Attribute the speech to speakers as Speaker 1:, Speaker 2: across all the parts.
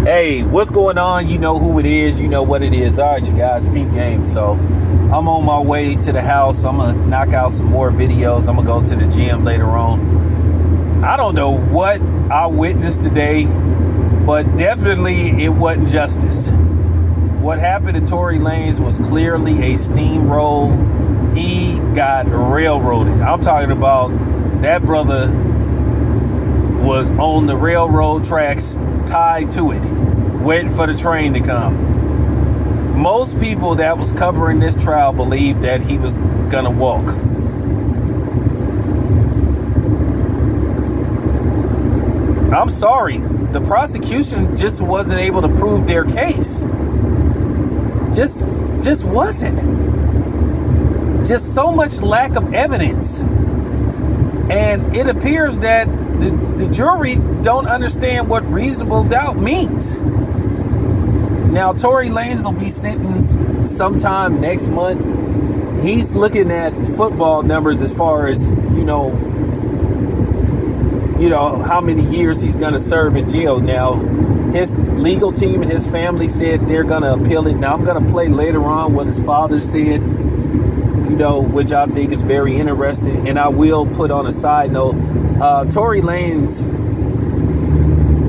Speaker 1: Hey, what's going on? You know who it is. You know what it is. All right, you guys, peep game. So I'm on my way to the house. I'm going to knock out some more videos. I'm going to go to the gym later on. I don't know what I witnessed today, but definitely it wasn't justice. What happened to Tory Lanez was clearly a steamroll. He got railroaded. I'm talking about that brother was on the railroad tracks, tied to it, waiting for the train to come. Most people that was covering this trial believed that he was gonna walk. I'm sorry, the prosecution just wasn't able to prove their case. Just wasn't. Just so much lack of evidence. And it appears that the jury don't understand what reasonable doubt means. Now, Tory Lanez will be sentenced sometime next month. He's looking at football numbers as far as, you know how many years he's going to serve in jail. Now, his legal team and his family said they're going to appeal it. Now, I'm going to play later on what his father said, which I think is very interesting. And I will put on a side note, Tory Lanez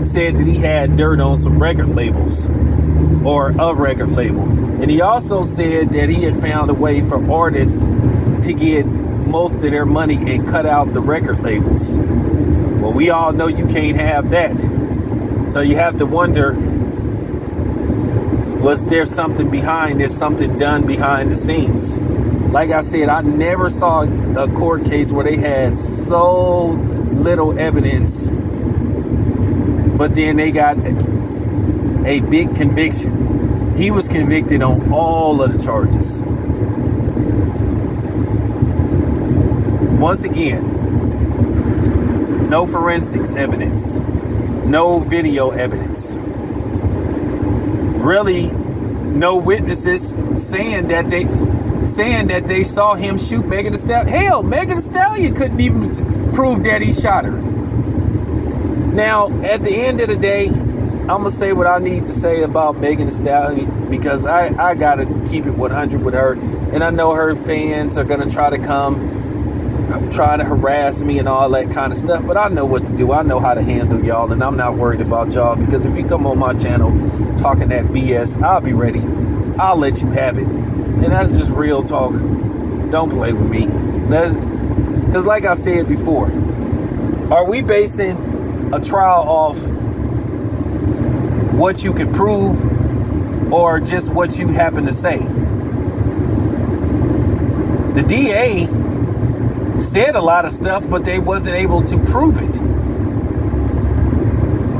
Speaker 1: said that he had dirt on some record labels, or a record label. And he also said that he had found a way for artists to get most of their money and cut out the record labels. Well, we all know you can't have that. So you have to wonder, was there something behind this, something done behind the scenes? Like I said, I never saw a court case where they had so little evidence, but then they got a big conviction. He was convicted on all of the charges. Once again, no forensics evidence, no video evidence. Really, no witnesses saying that they saw him shoot Megan Thee Stallion. Hell, Megan Thee Stallion couldn't even prove that he shot her. Now, at the end of the day, I'm going to say what I need to say about Megan Thee Stallion, because I got to keep it 100 with her. And I know her fans are going to try to come, try to harass me and all that kind of stuff. But I know what to do. I know how to handle y'all. And I'm not worried about y'all, because if you come on my channel talking that BS, I'll be ready. I'll let you have it. And that's just real talk. Don't play with me. Because like I said before, are we basing a trial off what you can prove or just what you happen to say? The DA said a lot of stuff, but they wasn't able to prove it.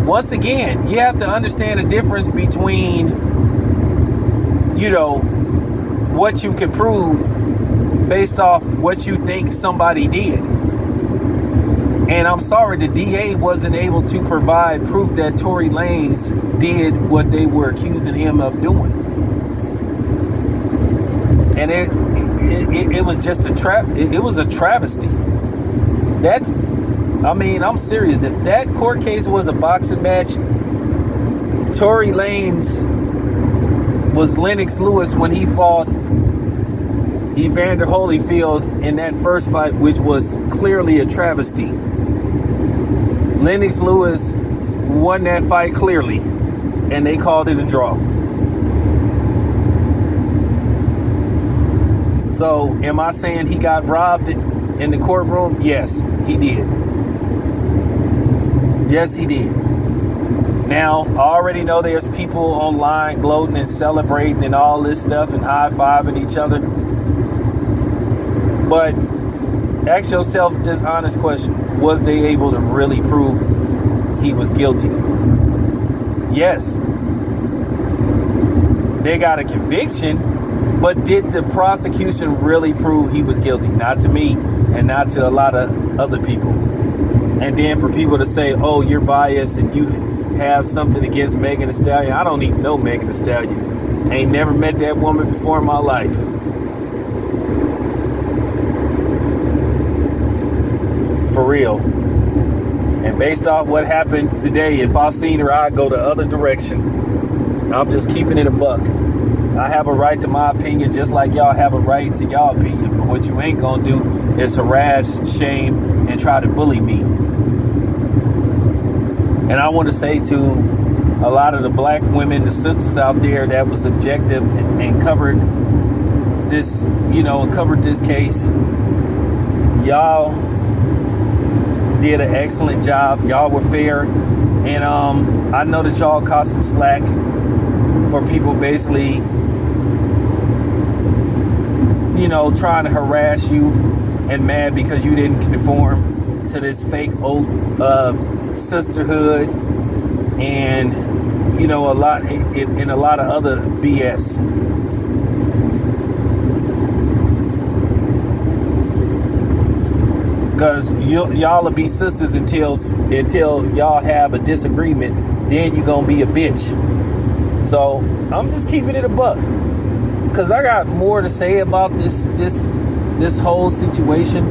Speaker 1: Once again, you have to understand the difference between, what you can prove based off what you think somebody did. And I'm sorry, the DA wasn't able to provide proof that Tory Lanez did what they were accusing him of doing. And it was just a trap. It was a travesty. I'm serious. If that court case was a boxing match, Tory Lanez was Lennox Lewis when he fought Evander Holyfield in that first fight, which was clearly a travesty. Lennox Lewis won that fight clearly, and they called it a draw. So, am I saying he got robbed in the courtroom? Yes, he did. Yes, he did. Now, I already know there's people online gloating and celebrating and all this stuff and high-fiving each other. But ask yourself this honest question. Was they able to really prove he was guilty? Yes. They got a conviction, but did the prosecution really prove he was guilty? Not to me, and not to a lot of other people. And then for people to say, oh, you're biased and you have something against Megan Thee Stallion. I don't even know Megan Thee Stallion. Ain't never met that woman before in my life. For real. And based off what happened today, if I seen her, I'd go the other direction. I'm just keeping it a buck. I have a right to my opinion, just like y'all have a right to y'all opinion. But what you ain't gonna do is harass, shame, and try to bully me. And I want to say to a lot of the black women, the sisters out there that was objective and covered this, covered this case. Y'all did an excellent job. Y'all were fair. And I know that y'all caught some slack for people basically, trying to harass you and mad because you didn't conform to this fake oath of sisterhood and, a lot in a lot of other BS. Because y'all will be sisters until y'all have a disagreement. Then you're going to be a bitch. So I'm just keeping it a buck. Because I got more to say about this whole situation.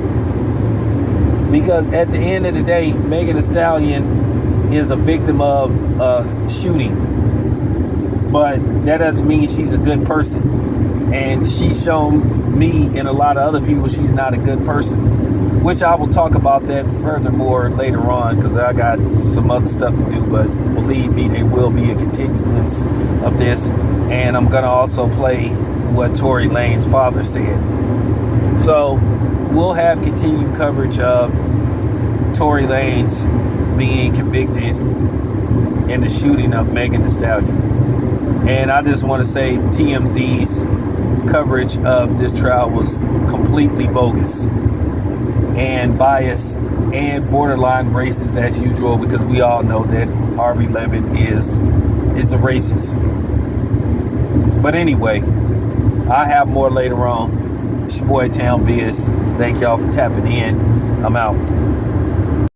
Speaker 1: Because at the end of the day, Megan Thee Stallion is a victim of shooting. But that doesn't mean she's a good person. And she's shown me and a lot of other people she's not a good person. Which I will talk about that furthermore later on, because I got some other stuff to do. But believe me, there will be a continuance of this. And I'm going to also play what Tory Lane's father said. So we'll have continued coverage of Tory Lane's being convicted in the shooting of Megan Thee Stallion. And I just want to say TMZ's coverage of this trial was completely bogus and biased and borderline racist as usual, because we all know that Harvey Levin is a racist. But anyway, I have more later on. It's your boy Town Biz. Thank y'all for tapping in. I'm out.